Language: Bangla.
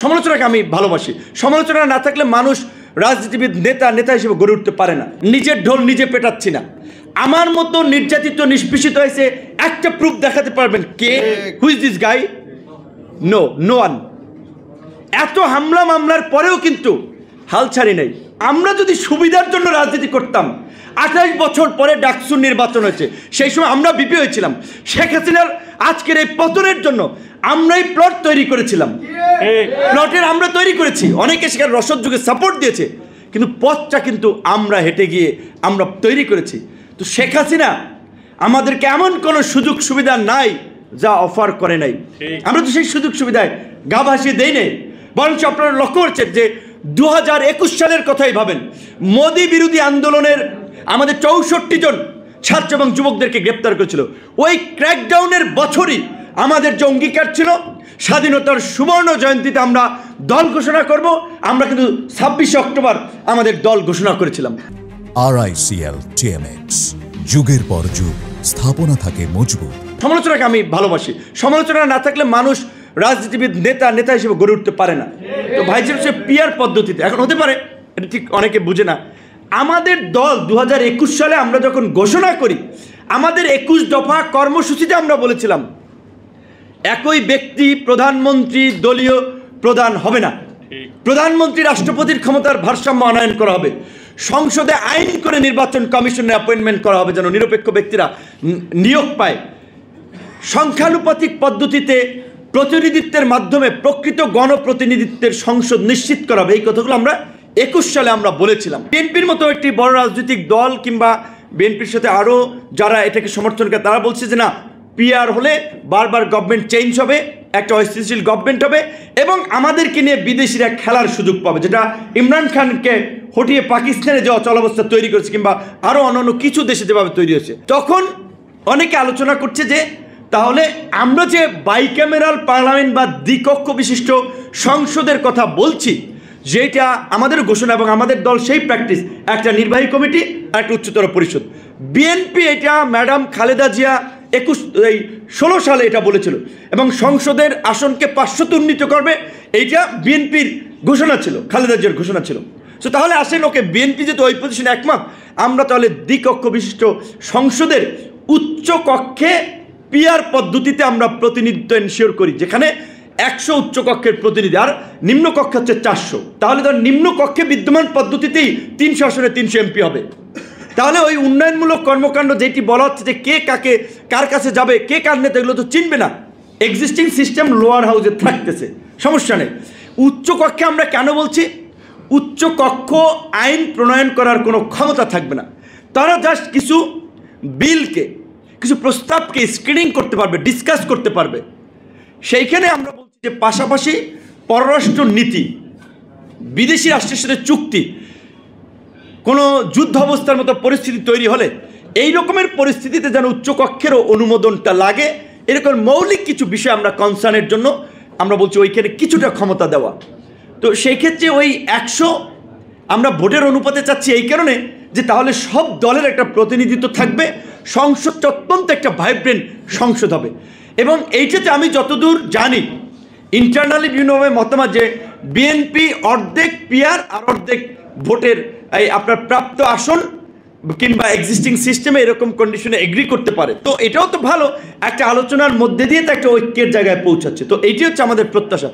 সমালোচনাকে আমি ভালোবাসি। সমালোচনা না থাকলে মানুষ রাজনীতিবিদ নেতা হিসেবে গড়ে উঠতে পারে না। নিজের ঢোল নিজে পেটাচ্ছি না। আমার মতো নির্যাতিত নিষ্পেষিত হয়েছে একটা প্রুফ দেখাতে পারবেন? কে? Who is this guy? No one. এত হামলা মামলার পরেও কিন্তু হাল ছাড়ি নাই। আমরা যদি সুবিধার জন্য রাজনীতি করতাম, 28 বছর পরে ডাকসুর নির্বাচন হয়েছে, সেই সময় আমরা বিপি হয়েছিলাম। শেখ হাসিনার আজকের এই পতনের জন্য আমরাই প্লট তৈরি করেছিলাম। প্লটের আমরা তৈরি করেছি, অনেকে সেখানে রসদ যুগে সাপোর্ট দিয়েছে, কিন্তু পথটা কিন্তু আমরা হেঁটে গিয়ে আমরা তৈরি করেছি। তো শেখ হাসিনা আমাদেরকে এমন কোনো সুযোগ সুবিধা নাই যা অফার করে নাই। আমরা তো সেই সুযোগ সুবিধায় গা ভাসিয়ে দেই নাই। বরঞ্চ আপনারা লক্ষ্য করছেন যে 2021 সালের কথাই ভাবেন, মোদি বিরোধী আন্দোলনের আমাদের 64 জন ছাত্র এবং যুবকদেরকে গ্রেপ্তার করেছিল। ওই ক্র্যাকডাউনের বছরই আমাদের যে অঙ্গীকার ছিল, স্বাধীনতার সুবর্ণ জয়ন্তীতে আমরা দল ঘোষণা করব, আমরা কিন্তু 26 অক্টোবর আমাদের দল ঘোষণা করেছিলাম। RICL TMX, যুগের পর যুগ স্থাপনা থাকে মজবুত। সমালোচনাকে আমি ভালোবাসি। সমালোচনা না থাকলে মানুষ রাজনীতিবিদ নেতা হিসেবে গড়ে উঠতে পারে না। তো ভাইজান হচ্ছে পিআর পদ্ধতিতে এখন হতে পারে, এটা ঠিক অনেকে বুঝে না। আমাদের দল 2021 সালে আমরা যখন ঘোষণা করি, আমাদের 21 দফা কর্মসূচিতে আমরা বলেছিলাম একই ব্যক্তি প্রধানমন্ত্রী দলীয় প্রধান হবে না। প্রধানমন্ত্রী রাষ্ট্রপতির ক্ষমতার ভারসাম্য আনয়ন করা হবে। সংসদে আইন করে নির্বাচন কমিশনের অ্যাপয়েন্টমেন্ট করা হবে যেন নিরপেক্ষ ব্যক্তিরা নিয়োগ পায়। সংখ্যানুপাতিক পদ্ধতিতে প্রতিনিধিত্বের মাধ্যমে প্রকৃত গণপ্রতিনিধিত্বের সংসদ নিশ্চিত করা হবে। এই কথাগুলো আমরা 21 সালে আমরা বলেছিলাম। বিএনপির মতো একটি বড় রাজনৈতিক দল কিংবা বিএনপির সাথে আরও যারা এটাকে সমর্থন করে তারা বলছে যে না, পিআর হলে বারবার গভর্নমেন্ট চেঞ্জ হবে, একটা অস্থিতিশীল গভর্নমেন্ট হবে এবং আমাদেরকে নিয়ে বিদেশিরা খেলার সুযোগ পাবে, যেটা ইমরান খানকে হটিয়ে পাকিস্তানে যে অচলাবস্থা তৈরি করেছে কিংবা আরও অন্যান্য কিছু দেশে যেভাবে তৈরি হয়েছে। তখন অনেকে আলোচনা করছে যে তাহলে আমরা যে বাইক্যামেরাল পার্লামেন্ট বা দ্বিকক্ষ বিশিষ্ট সংসদের কথা বলছি, যেটা আমাদের ঘোষণা এবং আমাদের দল সেই প্র্যাকটিস, একটা নির্বাহী কমিটি আর একটা উচ্চতর পরিষদ। বিএনপি এটা ম্যাডাম খালেদা জিয়া 16 সালে এটা বলেছিল এবং সংসদের আসনকে 500 উন্নীত করবে, এইটা বিএনপির ঘোষণা ছিল, খালেদা জিয়ার ঘোষণা ছিল। সো তাহলে আসেন, ওকে বিএনপি যেহেতু ওই পজিশনে একমত, আমরা তাহলে দ্বিকক্ষ বিশিষ্ট সংসদের উচ্চ কক্ষে পিআর পদ্ধতিতে আমরা প্রতিনিধিত্ব এনশিওর করি, যেখানে 100 উচ্চ কক্ষের প্রতিনিধি আর নিম্ন কক্ষে হচ্ছে 400। তাহলে ধর নিম্ন কক্ষে বিদ্যমান পদ্ধতিতেই 300 আসনে 300 এমপি হবে। তাহলে ওই উন্নয়নমূলক কর্মকাণ্ড যেটি বলা হচ্ছে যে কে কাকে কার কাছে যাবে, কে কার নেতা, এগুলো তো চিনবে না। এক্সিস্টিং সিস্টেম লোয়ার হাউসে থাকতেছে, সমস্যা নেই। উচ্চ কক্ষে আমরা কেন বলছি? উচ্চ কক্ষ আইন প্রণয়ন করার কোনো ক্ষমতা থাকবে না। তারা জাস্ট কিছু বিলকে, কিছু প্রস্তাবকে স্ক্রিনিং করতে পারবে, ডিসকাস করতে পারবে। সেইখানে আমরা বলছি যে পাশাপাশি পররাষ্ট্র নীতি, বিদেশি রাষ্ট্রের সাথে চুক্তি, কোনো যুদ্ধ অবস্থার মতো পরিস্থিতি তৈরি হলে এই রকমের পরিস্থিতিতে যেন উচ্চকক্ষেরও অনুমোদনটা লাগে, এরকম মৌলিক কিছু বিষয় আমরা কনসার্নের জন্য আমরা বলছি ওইখানে কিছুটা ক্ষমতা দেওয়া। তো সেই ক্ষেত্রে ওই 100 আমরা ভোটের অনুপাতে চাচ্ছি এই কারণে যে তাহলে সব দলের একটা প্রতিনিধিত্ব থাকবে, সংসদটা অত্যন্ত একটা ভাইব্রেন্ট সংসদ হবে। এবং এইটাতে আমি যতদূর জানি ইন্টারনালি বিভিন্নভাবে মতামত যে বিএনপি অর্ধেক পিআর আর অর্ধেক ভোটের এই আপনার প্রাপ্ত আসন কিংবা এক্সিস্টিং সিস্টেমে এরকম কন্ডিশনে এগ্রি করতে পারে। তো এটাও তো ভালো, একটা আলোচনার মধ্যে দিয়ে তো একটা ঐক্যের জায়গায় পৌঁছাচ্ছে। তো এইটি হচ্ছে আমাদের প্রত্যাশা।